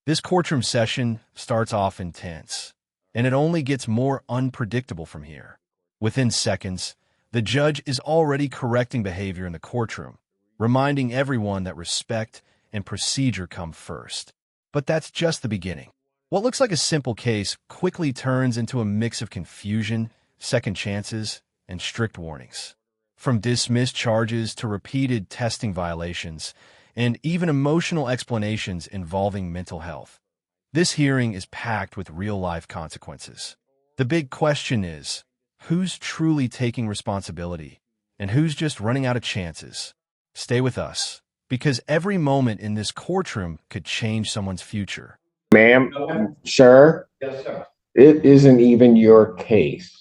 This courtroom session starts off intense, and it only gets more unpredictable from here. Within seconds, the judge is already correcting behavior in the courtroom, reminding everyone that respect and procedure come first. But that's just the beginning. What looks like a simple case quickly turns into a mix of confusion, second chances, and strict warnings. From dismissed charges to repeated testing violations, and even emotional explanations involving mental health. This hearing is packed with real-life consequences. The big question is, who's truly taking responsibility, and who's just running out of chances? Stay with us, because every moment in this courtroom could change someone's future. Ma'am, sir, it isn't even your case.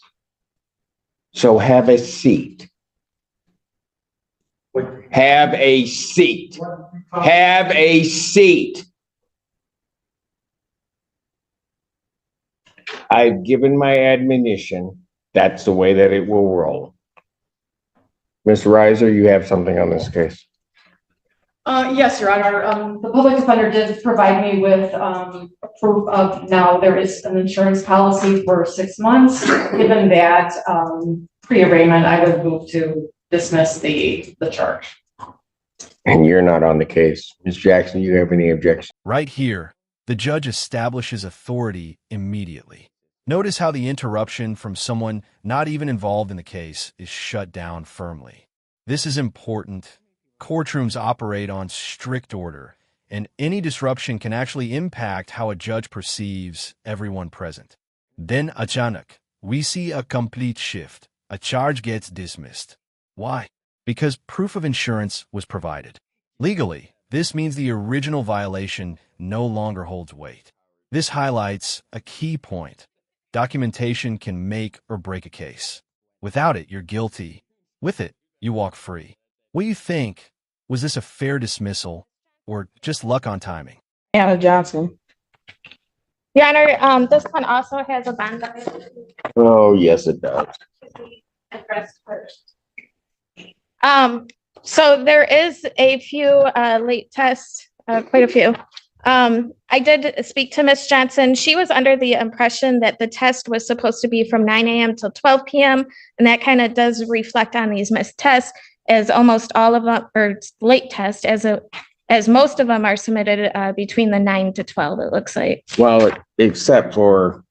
So have a seat. Have a seat. Have a seat. I've given my admonition. That's the way that it will roll. Mr. Reiser, you have something on this case? Yes, Your Honor. The public defender did provide me with proof of now there is an insurance policy for 6 months. Given that pre-arraignment, I would move to dismiss the charge. And you're not on the case. Ms. Jackson, do you have any objection? Right here, the judge establishes authority immediately. Notice how the interruption from someone not even involved in the case is shut down firmly. This is important. Courtrooms operate on strict order, and any disruption can actually impact how a judge perceives everyone present. Then, achanak, we see a complete shift. A charge gets dismissed. Why? Because proof of insurance was provided. Legally, this means the original violation no longer holds weight. This highlights a key point. Documentation can make or break a case. Without it, you're guilty. With it, you walk free. What do you think? Was this a fair dismissal or just luck on timing? Anna Johnson. Your Honor, this one also has a bond violation. Oh, yes, it does. Addressed first. So there is a few late tests, quite a few. I did speak to Ms. Johnson. She was under the impression that the test was supposed to be from 9 a.m. till 12 p.m. And that kind of does reflect on these missed tests, as almost all of them are late tests, as most of them are submitted between the 9 to 12, it looks like. Well, except for,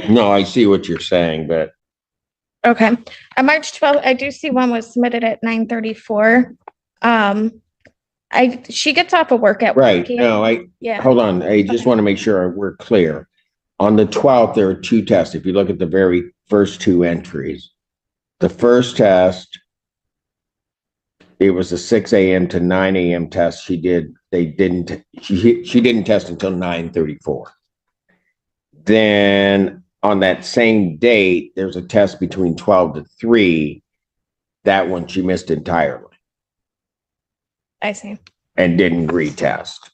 no, I see what you're saying, but. Okay. On March 12th, I do see one was submitted at 9:34. She gets off of work at 1 p.m. No, Yeah. Hold on. I just want to make sure we're clear. On the 12th, there are two tests. If you look at the very first two entries, the first test, it was a 6 a.m. to 9 a.m. test. She didn't test until 9:34. Then on that same date, there's a test between 12 to 3. That one she missed entirely. I see. And didn't retest.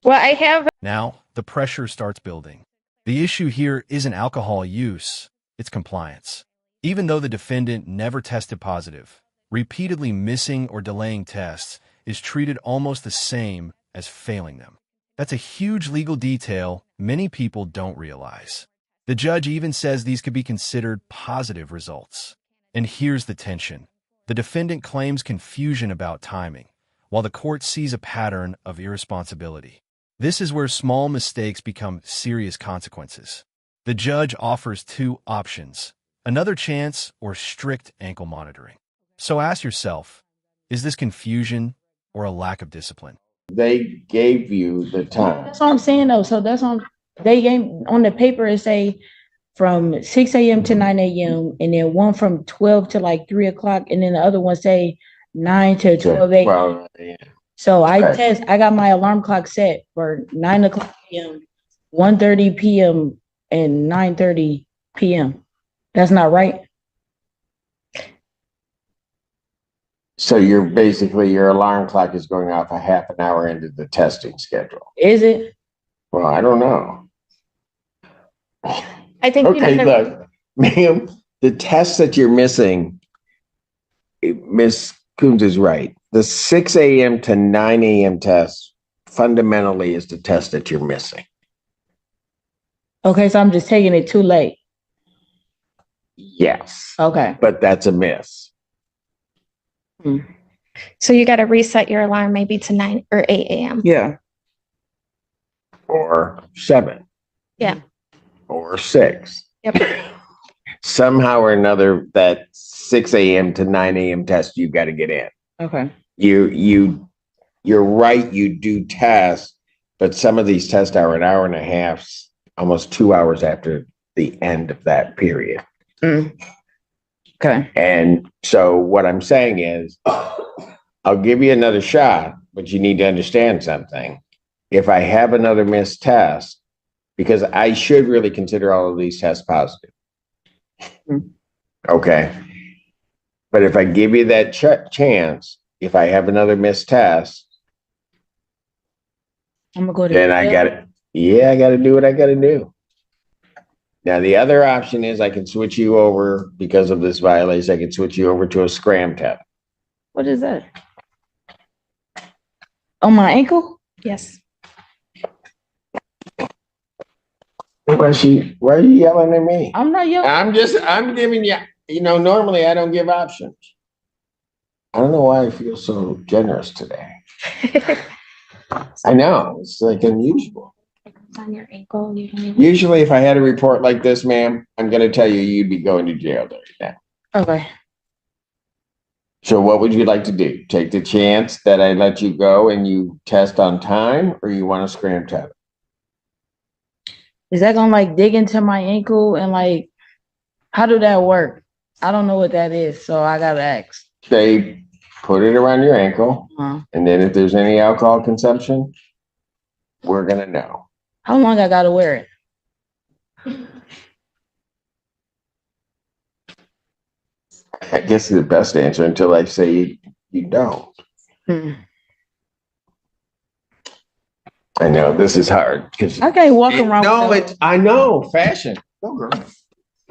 Well, I have. Now, the pressure starts building. The issue here isn't alcohol use, it's compliance. Even though the defendant never tested positive, repeatedly missing or delaying tests is treated almost the same as failing them. That's a huge legal detail many people don't realize. The judge even says these could be considered positive results. And here's the tension. The defendant claims confusion about timing, while the court sees a pattern of irresponsibility. This is where small mistakes become serious consequences. The judge offers two options: another chance or strict ankle monitoring. So ask yourself, is this confusion or a lack of discipline? They gave you the time. That's what I'm saying though. So that's on, they gave on the paper, it say from 6 a.m. to 9 a.m. and then one from 12 to like 3 o'clock. And then the other one say 9 to 12 a.m. Well, yeah. So I got my alarm clock set for 9 o'clock p.m., 1:30 p.m. and 9:30 p.m. That's not right. So you're basically, your alarm clock is going off a half an hour into the testing schedule. Is it? Well, I don't know. I think. Okay, look, ma'am, the tests that you're missing, Miss Coons is right. The 6 a.m. to 9 a.m. tests fundamentally is the test that you're missing. Okay, so I'm just taking it too late. Yes, Okay. but that's a miss. So you got to reset your alarm maybe to 9 or 8 a.m. Yeah. Or 7. Yeah. Or 6. Yep. Somehow or another, that 6 a.m. to 9 a.m. test, you got to get in. Okay. You're right. You do tests, but some of these tests are an hour and a half, almost 2 hours after the end of that period. Okay. And so what I'm saying is, I'll give you another shot, but you need to understand something. If I have another missed test, because I should really consider all of these tests positive. Okay. But if I give you that chance, if I have another missed test, I'm gonna go to then I got to, I got to do what I got to do. Now, the other option is I can switch you over because of this violation. I can switch you over to a scram test. What is that? On my ankle? Yes. Why are you yelling at me? I'm not yelling. I'm giving you, normally I don't give options. I don't know why I feel so generous today. I know, it's like unusual. It's on your ankle. Usually if I had a report like this, ma'am, I'm going to tell you, you'd be going to jail right now. Okay. So what would you like to do? Take the chance that I let you go and you test on time, or you want to scram test? Is that gonna like dig into my ankle and like, how do that work? I don't know what that is, so I gotta ask. They put it around your ankle, and then if there's any alcohol consumption, we're going to know. How long I gotta wear it? I guess the best answer until I say you don't. I know this is hard because I can't walk around. I know fashion. Go girl.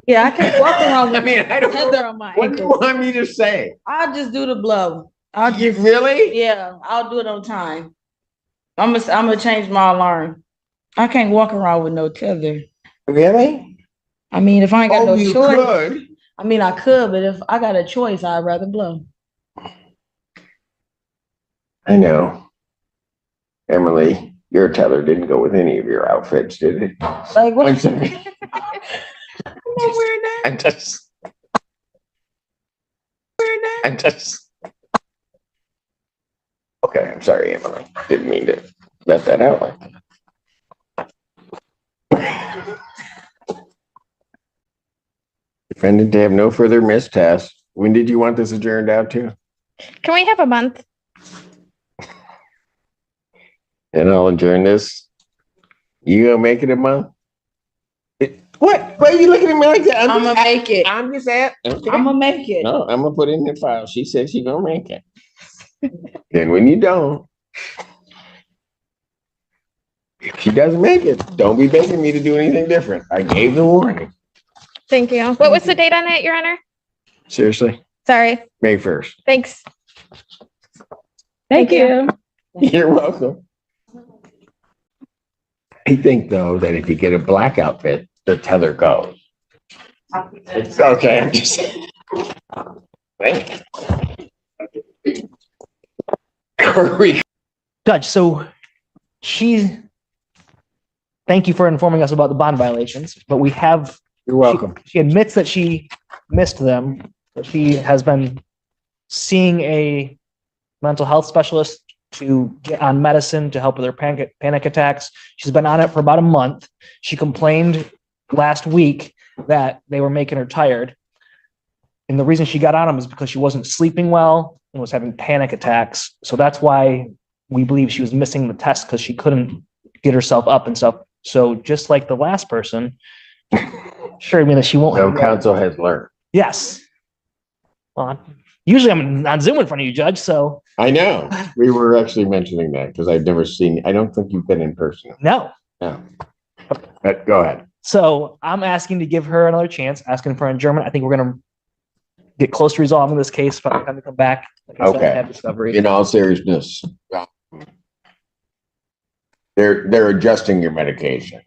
Yeah, I can't walk around with I don't know. tether on my What do you ankle. want me to say? I'll just do the blow. Really? Yeah, I'll do it on time. I'm gonna change my alarm. I can't walk around with no tether. Really? I mean, if I ain't got no you choice, could. I mean, I could, but if I got a choice, I'd rather blow. I know. Emily, your tether didn't go with any of your outfits, did it? Like what? I'm sorry. I'm not wearing that. I just. Okay, I'm sorry, Emily. Didn't mean to let that out like that. Defendant to have no further missed tests. When did you want this adjourned out to? Can we have a month? And I'll adjourn this. You gonna make it a month? What? Why are you looking at me like that? I'm gonna make it. I'm just at. Okay. I'm gonna make it. No, I'm gonna put it in the file. She said she gonna make it. Then when you don't, if she doesn't make it, don't be begging me to do anything different. I gave the warning. Thank you. What was the date on it, Your Honor? Seriously? Sorry. May 1st. Thanks. Thank you. You're welcome. I think though that if you get a black outfit, the tether goes. It's okay. I'm just Judge, so thank you for informing us about the bond violations, but we have. You're welcome. She admits that she missed them. That she has been seeing a mental health specialist to get on medicine to help with her panic attacks. She's been on it for about a month. She complained last week that they were making her tired. And the reason she got on them is because she wasn't sleeping well and was having panic attacks. So that's why we believe she was missing the test, because she couldn't get herself up and stuff. So just like the last person, sure, I mean that she won't. No counsel has learned. Yes. Well, usually I'm on Zoom in front of you, Judge. So I know. We were actually mentioning that because I've never seen. I don't think you've been in person. no. No. But go ahead. So I'm asking to give her another chance, asking for adjournment. I think we're going to get close to resolving this case by the time we come back. Like I said, Okay. have discovery. In all seriousness, they're adjusting your medication.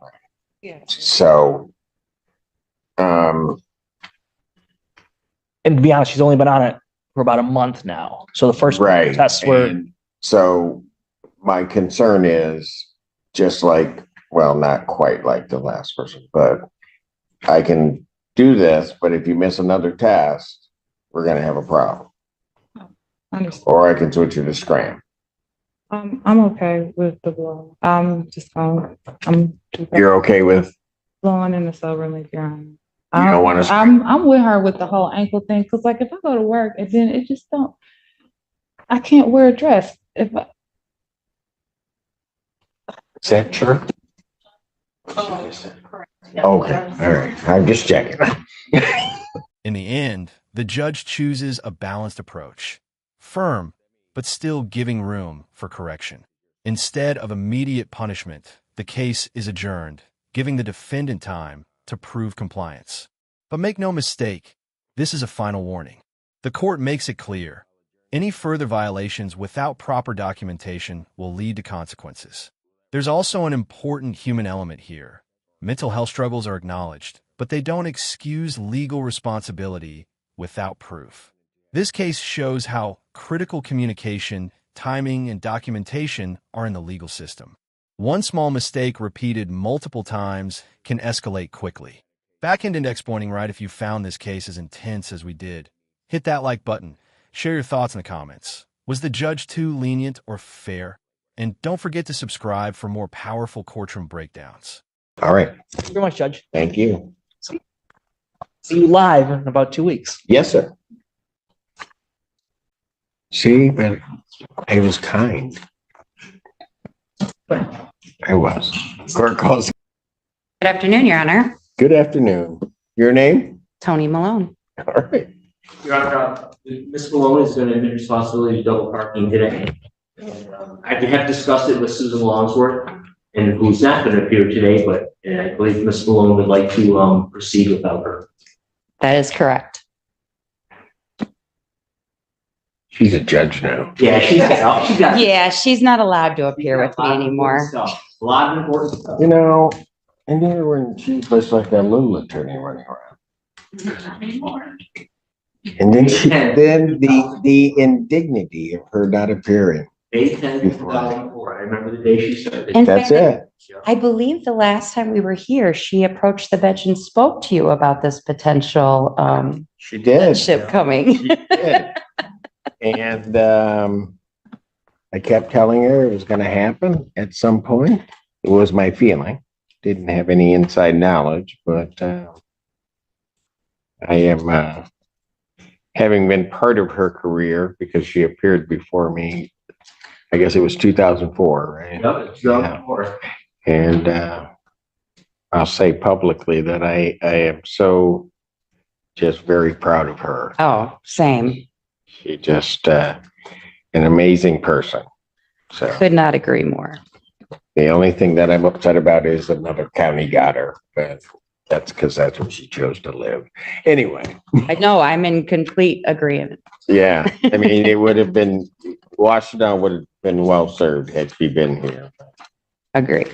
Yeah. So, And to be honest, she's only been on it for about a month now. So the first right. tests were, And so my concern is just like, well, not quite like the last person, but I can do this, but if you miss another test, we're going to have a problem. Understood. Or I can switch you to scram. I'm okay with the blow. I'm You're okay with, blowing in the sober leave, Your Honor. you don't want to, I'm with her with the whole ankle thing, because like if I go to work and then it just don't, I can't wear a dress. is that true? Okay, all right. I'm just checking. In the end, the judge chooses a balanced approach, firm, but still giving room for correction. Instead of immediate punishment, the case is adjourned, giving the defendant time to prove compliance. But make no mistake, this is a final warning. The court makes it clear, any further violations without proper documentation will lead to consequences. There's also an important human element here. Mental health struggles are acknowledged, but they don't excuse legal responsibility without proof. This case shows how critical communication, timing, and documentation are in the legal system. One small mistake repeated multiple times can escalate quickly. Back into index pointing right if you found this case as intense as we did. Hit that like button. Share your thoughts in the comments. Was the judge too lenient or fair? And don't forget to subscribe for more powerful courtroom breakdowns. All right. thank you very much, Judge. Thank you. See you live in about 2 weeks. Yes, sir. See, but I was kind. I was. Court calls. Good afternoon, Your Honor. Good afternoon. Your name? Tony Malone. All right. Your Honor, Ms. Malone is going to admit responsibility to double parking today. And, I have discussed it with Susan Longsworth, and who's not going to appear today, but I believe Ms. Malone would like to proceed without her. That is correct. She's a judge now. Yeah, she's got. Yeah, she's not allowed to appear with me anymore. A lot of important stuff. You know, and then when she was like that little attorney running around. And then the indignity of her not appearing. May 10th, 2004. I remember the day she started. In That's fact, it. I believe the last time we were here, she approached the bench and spoke to you about this potential She did. ship coming. She did. And I kept telling her it was going to happen at some point. It was my feeling. Didn't have any inside knowledge, but I am having been part of her career because she appeared before me. I guess it was 2004, right? Yep, it's 2004. And I'll say publicly that I am so just very proud of her. Oh, same. She just an amazing person. So Could not agree more. the only thing that I'm upset about is another county got her, but that's because that's where she chose to live. Anyway, I know, I'm in complete agreement. yeah, I mean, it would have been, Washington would have been well served had she been here. Agree.